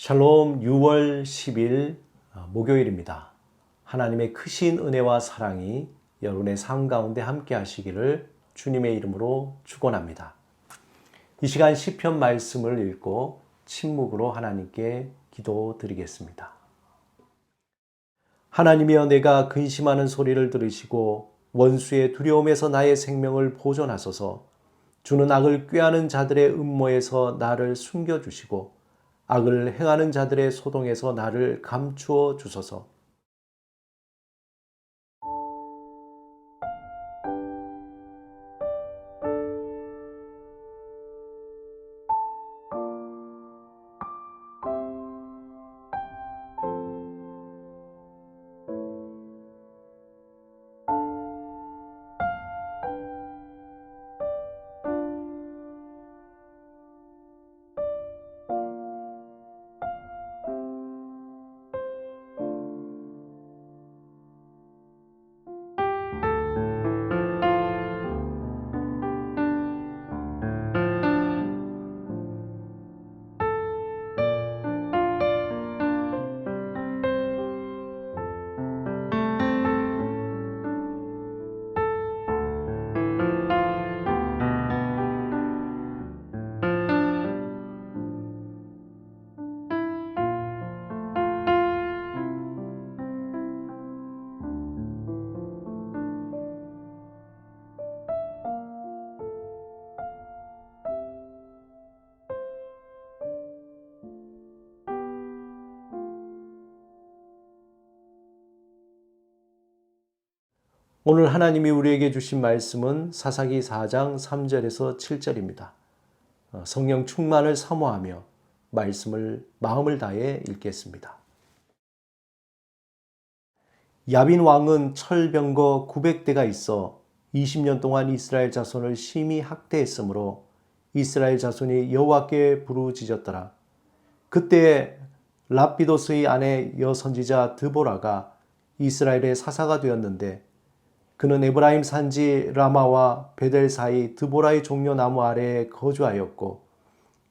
샬롬 6월 10일 목요일입니다. 하나님의 크신 은혜와 사랑이 여러분의 삶 가운데 함께 하시기를 주님의 이름으로 축원합니다. 이 시간 시편 말씀을 읽고 침묵으로 하나님께 기도드리겠습니다. 하나님이여, 내가 근심하는 소리를 들으시고 원수의 두려움에서 나의 생명을 보존하소서. 주는 악을 꾀하는 자들의 음모에서 나를 숨겨주시고 악을 행하는 자들의 소동에서 나를 감추어 주소서. 오늘 하나님이 우리에게 주신 말씀은 사사기 4장 3절에서 7절입니다. 성령 충만을 사모하며 말씀을 마음을 다해 읽겠습니다. 야빈 왕은 철병거 900대가 있어 20년 동안 이스라엘 자손을 심히 학대했으므로 이스라엘 자손이 여호와께 부르짖었더라. 그때 랍비도스의 아내 여선지자 드보라가 이스라엘의 사사가 되었는데, 그는 에브라임 산지 라마와 베델 사이 드보라의 종려 나무 아래에 거주하였고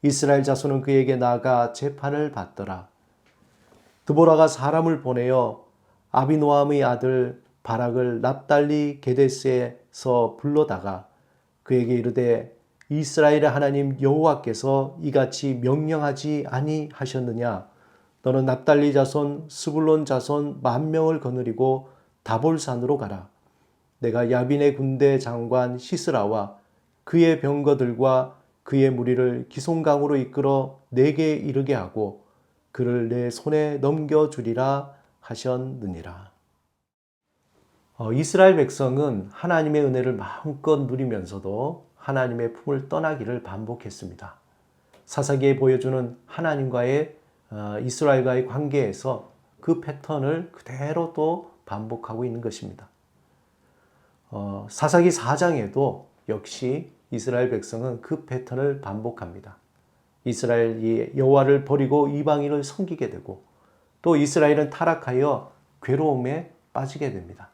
이스라엘 자손은 그에게 나아가 재판을 받더라. 드보라가 사람을 보내어 아비노함의 아들 바락을 납달리 게데스에서 불러다가 그에게 이르되, 이스라엘의 하나님 여호와께서 이같이 명령하지 아니하셨느냐? 너는 납달리 자손 스불론 자손 10,000명을 거느리고 다볼산으로 가라. 내가 야빈의 군대 장관 시스라와 그의 병거들과 그의 무리를 기송강으로 이끌어 내게 이르게 하고 그를 내 손에 넘겨주리라 하셨느니라. 이스라엘 백성은 하나님의 은혜를 마음껏 누리면서도 하나님의 품을 떠나기를 반복했습니다. 사사기에 보여주는 하나님과의 이스라엘과의 관계에서 그 패턴을 그대로 또 반복하고 있는 것입니다. 사사기 4장에도 역시 이스라엘 백성은 그 패턴을 반복합니다. 이스라엘이 여호와를 버리고 이방인을 섬기게 되고 또 이스라엘은 타락하여 괴로움에 빠지게 됩니다.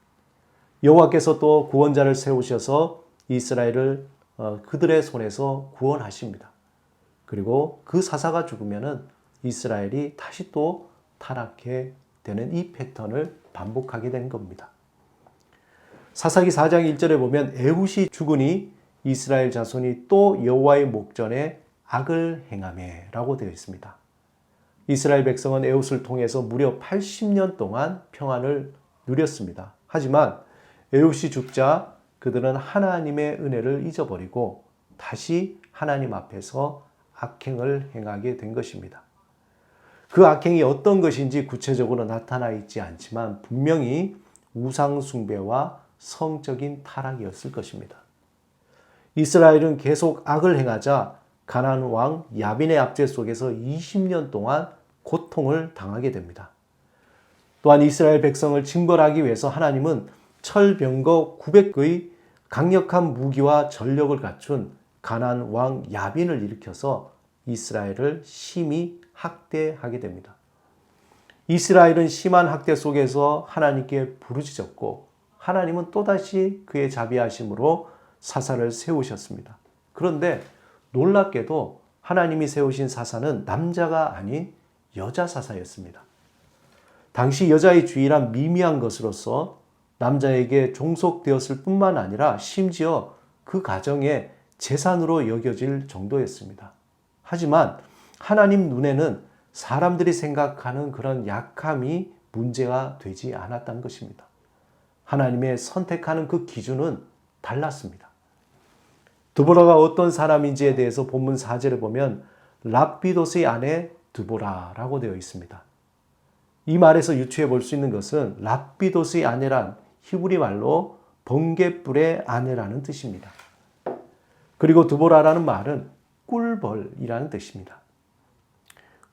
여호와께서 또 구원자를 세우셔서 이스라엘을 그들의 손에서 구원하십니다. 그리고 그 사사가 죽으면은 이스라엘이 다시 또 타락해 되는 이 패턴을 반복하게 된 겁니다. 사사기 4장 1절에 보면 에훗이 죽으니 이스라엘 자손이 또 여호와의 목전에 악을 행하매 라고 되어 있습니다. 이스라엘 백성은 에훗을 통해서 무려 80년 동안 평안을 누렸습니다. 하지만 에훗이 죽자 그들은 하나님의 은혜를 잊어버리고 다시 하나님 앞에서 악행을 행하게 된 것입니다. 그 악행이 어떤 것인지 구체적으로 나타나 있지 않지만 분명히 우상 숭배와 성적인 타락이었을 것입니다. 이스라엘은 계속 악을 행하자 가나안 왕 야빈의 압제 속에서 20년 동안 고통을 당하게 됩니다. 또한 이스라엘 백성을 징벌하기 위해서 하나님은 철병거 900의 강력한 무기와 전력을 갖춘 가나안 왕 야빈을 일으켜서 이스라엘을 심히 학대하게 됩니다. 이스라엘은 심한 학대 속에서 하나님께 부르짖었고 하나님은 또다시 그의 자비하심으로 사사를 세우셨습니다. 그런데 놀랍게도 하나님이 세우신 사사는 남자가 아닌 여자 사사였습니다. 당시 여자의 주의란 미미한 것으로서 남자에게 종속되었을 뿐만 아니라 심지어 그 가정의 재산으로 여겨질 정도였습니다. 하지만 하나님 눈에는 사람들이 생각하는 그런 약함이 문제가 되지 않았다는 것입니다. 하나님의 선택하는 그 기준은 달랐습니다. 드보라가 어떤 사람인지에 대해서 본문 4절에 보면 랍비도스의 아내 드보라라고 되어 있습니다. 이 말에서 유추해 볼 수 있는 것은 랍비도스의 아내란 히브리 말로 번갯불의 아내라는 뜻입니다. 그리고 드보라라는 말은 꿀벌이라는 뜻입니다.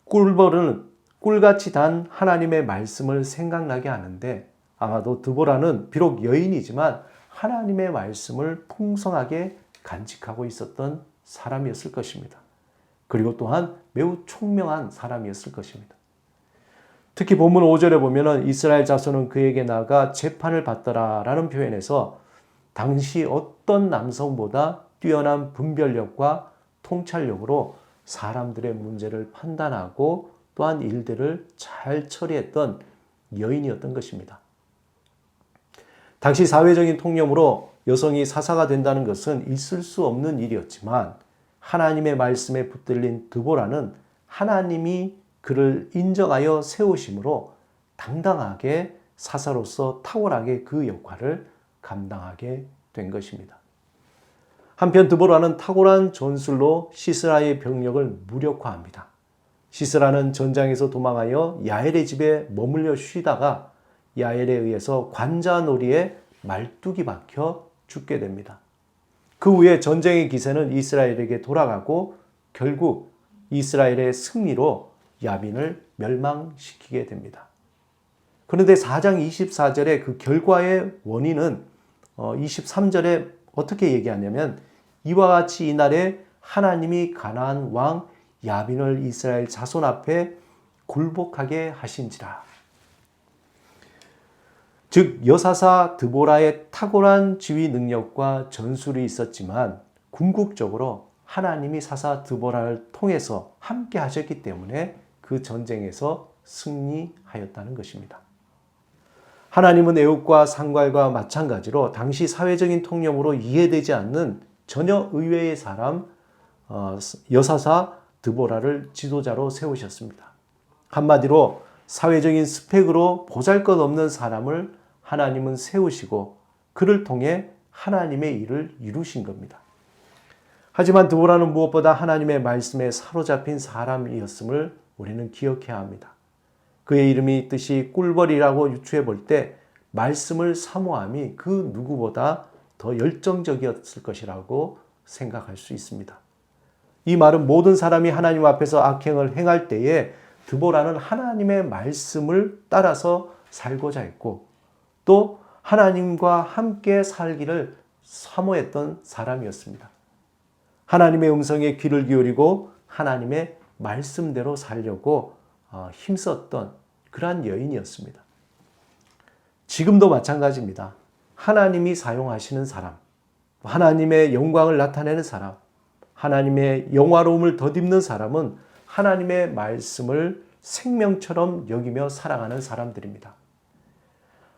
꿀벌은 꿀같이 단 하나님의 말씀을 생각나게 하는데 아마도 드보라는 비록 여인이지만 하나님의 말씀을 풍성하게 간직하고 있었던 사람이었을 것입니다. 그리고 또한 매우 총명한 사람이었을 것입니다. 특히 본문 5절에 보면 이스라엘 자손은 그에게 나아가 재판을 받더라라는 표현에서 당시 어떤 남성보다 뛰어난 분별력과 통찰력으로 사람들의 문제를 판단하고 또한 일들을 잘 처리했던 여인이었던 것입니다. 당시 사회적인 통념으로 여성이 사사가 된다는 것은 있을 수 없는 일이었지만 하나님의 말씀에 붙들린 드보라는 하나님이 그를 인정하여 세우심으로 당당하게 사사로서 탁월하게 그 역할을 감당하게 된 것입니다. 한편 드보라는 탁월한 전술로 시스라의 병력을 무력화합니다. 시스라는 전장에서 도망하여 야엘의 집에 머물러 쉬다가 야엘에 의해서 관자놀이에 말뚝이 박혀 죽게 됩니다. 그 후에 전쟁의 기세는 이스라엘에게 돌아가고 결국 이스라엘의 승리로 야빈을 멸망시키게 됩니다. 그런데 4장 24절의 그 결과의 원인은 23절에 어떻게 얘기하냐면 이와 같이 이날에 하나님이 가나안 왕 야빈을 이스라엘 자손 앞에 굴복하게 하신지라. 즉 여사사 드보라의 탁월한 지휘 능력과 전술이 있었지만 궁극적으로 하나님이 사사 드보라를 통해서 함께 하셨기 때문에 그 전쟁에서 승리하였다는 것입니다. 하나님은 애굽과 상괄과 마찬가지로 당시 사회적인 통념으로 이해되지 않는 전혀 의외의 사람 여사사 드보라를 지도자로 세우셨습니다. 한마디로 사회적인 스펙으로 보잘것없는 사람을 하나님은 세우시고 그를 통해 하나님의 일을 이루신 겁니다. 하지만 드보라는 무엇보다 하나님의 말씀에 사로잡힌 사람이었음을 우리는 기억해야 합니다. 그의 이름이 뜻이 꿀벌이라고 유추해 볼 때 말씀을 사모함이 그 누구보다 더 열정적이었을 것이라고 생각할 수 있습니다. 이 말은 모든 사람이 하나님 앞에서 악행을 행할 때에 드보라는 하나님의 말씀을 따라서 살고자 했고 또 하나님과 함께 살기를 사모했던 사람이었습니다. 하나님의 음성에 귀를 기울이고 하나님의 말씀대로 살려고 힘썼던 그러한 여인이었습니다. 지금도 마찬가지입니다. 하나님이 사용하시는 사람, 하나님의 영광을 나타내는 사람, 하나님의 영화로움을 덧입는 사람은 하나님의 말씀을 생명처럼 여기며 사랑하는 사람들입니다.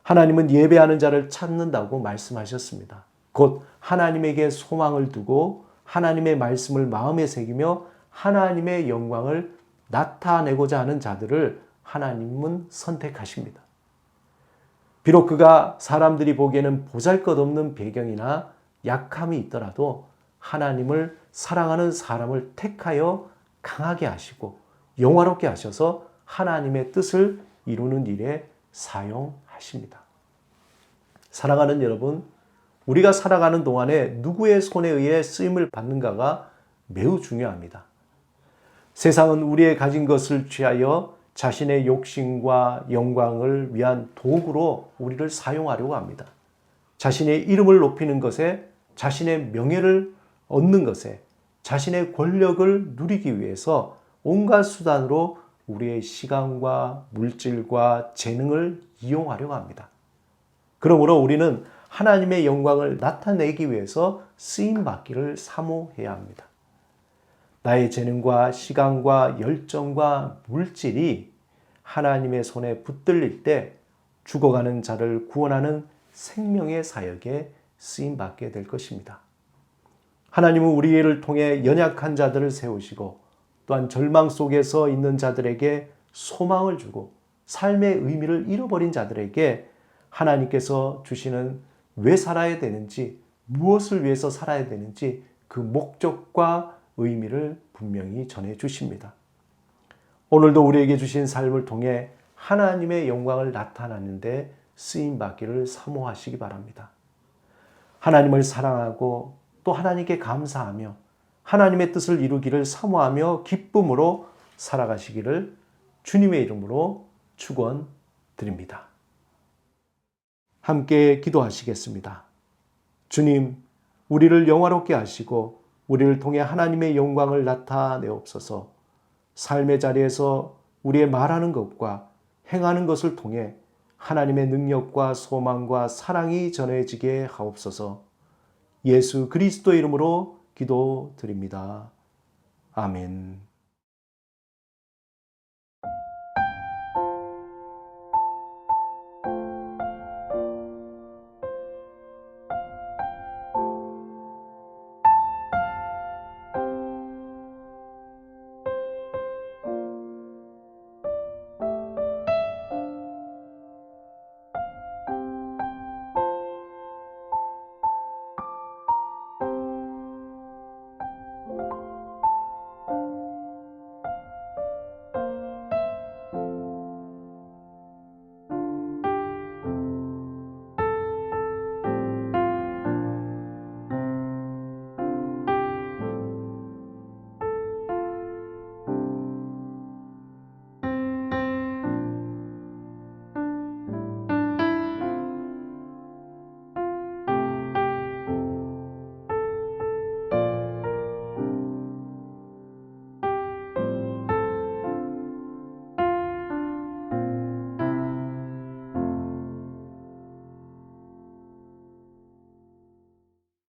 하나님은 예배하는 자를 찾는다고 말씀하셨습니다. 곧 하나님에게 소망을 두고 하나님의 말씀을 마음에 새기며 하나님의 영광을 나타내고자 하는 자들을 하나님은 선택하십니다. 비록 그가 사람들이 보기에는 보잘것없는 배경이나 약함이 있더라도 하나님을 사랑하는 사람을 택하여 강하게 하시고 영화롭게 하셔서 하나님의 뜻을 이루는 일에 사용하십니다. 사랑하는 여러분, 우리가 살아가는 동안에 누구의 손에 의해 쓰임을 받는가가 매우 중요합니다. 세상은 우리의 가진 것을 취하여 자신의 욕심과 영광을 위한 도구로 우리를 사용하려고 합니다. 자신의 이름을 높이는 것에, 자신의 명예를 얻는 것에, 자신의 권력을 누리기 위해서 온갖 수단으로 우리의 시간과 물질과 재능을 이용하려고 합니다. 그러므로 우리는 하나님의 영광을 나타내기 위해서 쓰임받기를 사모해야 합니다. 나의 재능과 시간과 열정과 물질이 하나님의 손에 붙들릴 때 죽어가는 자를 구원하는 생명의 사역에 쓰임받게 될 것입니다. 하나님은 우리를 통해 연약한 자들을 세우시고 또한 절망 속에서 있는 자들에게 소망을 주고 삶의 의미를 잃어버린 자들에게 하나님께서 주시는 왜 살아야 되는지, 무엇을 위해서 살아야 되는지 그 목적과 의미를 분명히 전해 주십니다. 오늘도 우리에게 주신 삶을 통해 하나님의 영광을 나타내는데 쓰임받기를 사모하시기 바랍니다. 하나님을 사랑하고 또 하나님께 감사하며 하나님의 뜻을 이루기를 사모하며 기쁨으로 살아가시기를 주님의 이름으로 축원드립니다. 함께 기도하시겠습니다. 주님, 우리를 영화롭게 하시고 우리를 통해 하나님의 영광을 나타내옵소서. 삶의 자리에서 우리의 말하는 것과 행하는 것을 통해 하나님의 능력과 소망과 사랑이 전해지게 하옵소서. 예수 그리스도의 이름으로 기도드립니다. 아멘.